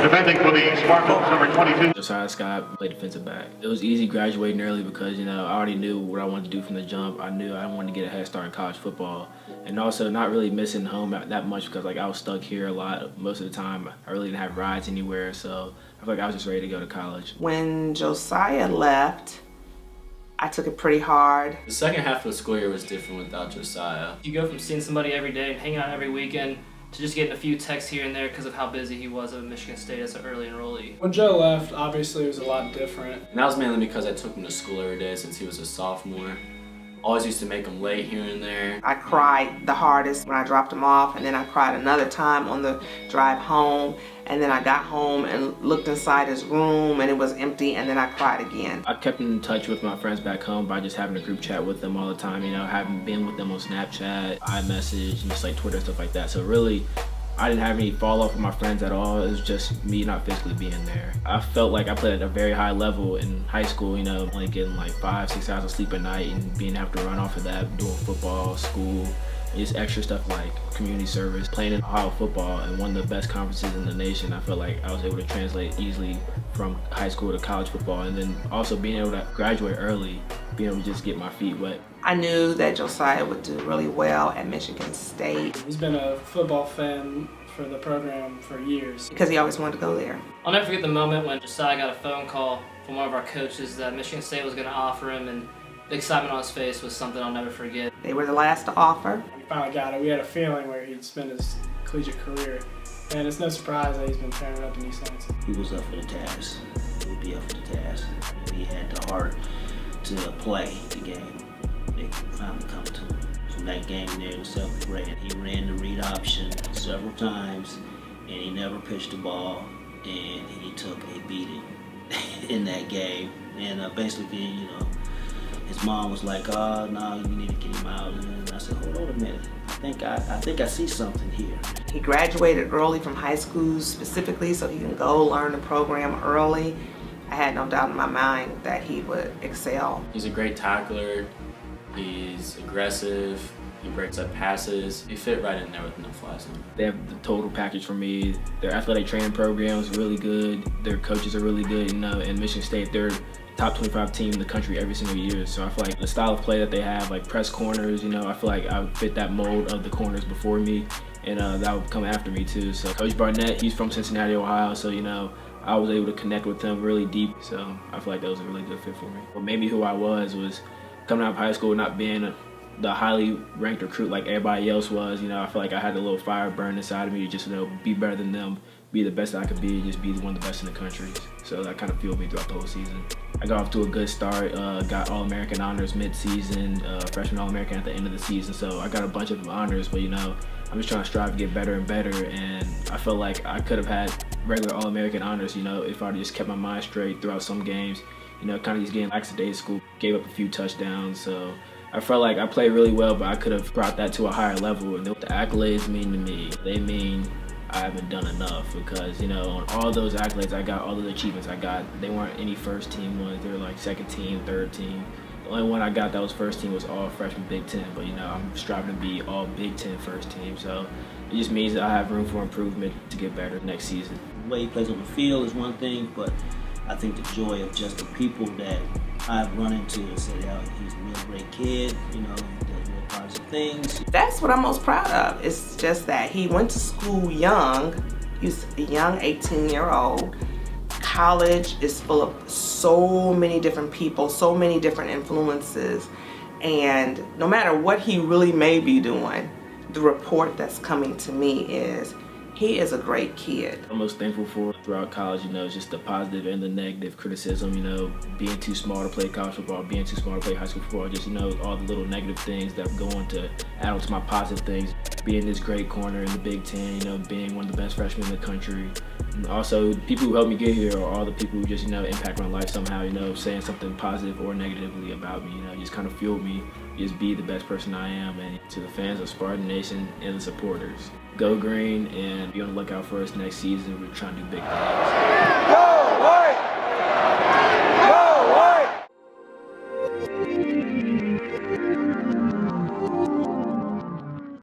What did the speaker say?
Defending for the Spartans, number 22. Josiah Scott, played defensive back. It was easy graduating early because, I already knew what I wanted to do from the jump. I knew I wanted to get a head start in college football. And also not really missing home that much because, I was stuck here a lot. Most of the time, I really didn't have rides anywhere. So I feel like I was just ready to go to college. When Josiah left, I took it pretty hard. The second half of the school year was different without Josiah. You go from seeing somebody every day and hanging out every weekend to just getting a few texts here and there because of how busy he was at Michigan State as an early enrollee. When Joe left, obviously it was a lot different. And that was mainly because I took him to school every day since he was a sophomore. Always used to make him late here and there. I cried the hardest when I dropped him off, and then I cried another time on the drive home, and then I got home and looked inside his room and it was empty, and then I cried again. I kept in touch with my friends back home by just having a group chat with them all the time, having been with them on Snapchat, iMessage, and just like Twitter, stuff like that. So really, I didn't have any fall off with my friends at all. It was just me not physically being there. I felt like I played at a very high level in high school, only getting like 5-6 hours of sleep a night and being able to run off of that, doing football, school, and just extra stuff like community service, playing in Ohio football and one of the best conferences in the nation. I felt like I was able to translate easily from high school to college football, and then also being able to graduate early, being able to just get my feet wet. I knew that Josiah would do really well at Michigan State. He's been a football fan for the program for years. Because he always wanted to go there. I'll never forget the moment when Josiah got a phone call from one of our coaches that Michigan State was going to offer him, and the excitement on his face was something I'll never forget. They were the last to offer. When he finally got it, we had a feeling where he'd spend his collegiate career. And it's no surprise that he's been tearing up in East Lansing. He was up for the task. He would be up for the task. And he had the heart to play the game. They finally come to him. From that game there in 7th grade, he ran the read option several times, and he never pitched the ball, and he took a beating in that game. And basically, his mom was like, "Oh no, you need to get him out." And I said, "Hold on a minute. I think I see something here." He graduated early from high school specifically so he can go learn the program early. I had no doubt in my mind that he would excel. He's a great tackler. He's aggressive. He breaks up passes. He fit right in there with no fly zone. They have the total package for me. Their athletic training program is really good. Their coaches are really good. And Michigan State, they're top 25 team in the country every single year. So I feel like the style of play that they have, like press corners, I feel like I would fit that mold of the corners before me, and that would come after me too. So Coach Barnett, he's from Cincinnati, Ohio, so I was able to connect with him really deep. So I feel like that was a really good fit for me. But maybe who I was coming out of high school, not being the highly ranked recruit like everybody else was. I feel like I had a little fire burn inside of me to just be better than them, be the best I could be, just be one of the best in the country. So that kind of fueled me throughout the whole season. I got off to a good start, got All-American honors mid-season, freshman All-American at the end of the season, so I got a bunch of honors, but I'm just trying to strive to get better and better, and I felt like I could have had regular All-American honors, if I just kept my mind straight throughout some games, kind of just getting lackadaisical, gave up a few touchdowns, so I felt like I played really well, but I could have brought that to a higher level. And what the accolades mean to me, they mean I haven't done enough because, on all those accolades I got, all those achievements I got, they weren't any first team ones. They were like second team, third team. The only one I got that was first team was all freshman Big Ten, but I'm striving to be all Big Ten first team. So it just means that I have room for improvement to get better next season. The way he plays on the field is one thing, but I think the joy of just the people that I've run into and said, he's a real great kid, he does real positive things. That's what I'm most proud of. It's just that he went to school young. He's a young 18-year-old. College is full of so many different people, so many different influences, and no matter what he really may be doing, the report that's coming to me is he is a great kid. I'm most thankful for throughout college, is just the positive and the negative criticism, being too small to play college football, being too small to play high school football, just, all the little negative things that go on to add on to my positive things. Being this great corner in the Big Ten, being one of the best freshmen in the country. And also, people who helped me get here are all the people who just, impact my life somehow, saying something positive or negatively about me, just kind of fueled me, just be the best person I am. And to the fans of Spartan Nation and the supporters, go green and be on the lookout for us next season. We're trying to do big things. Go, white!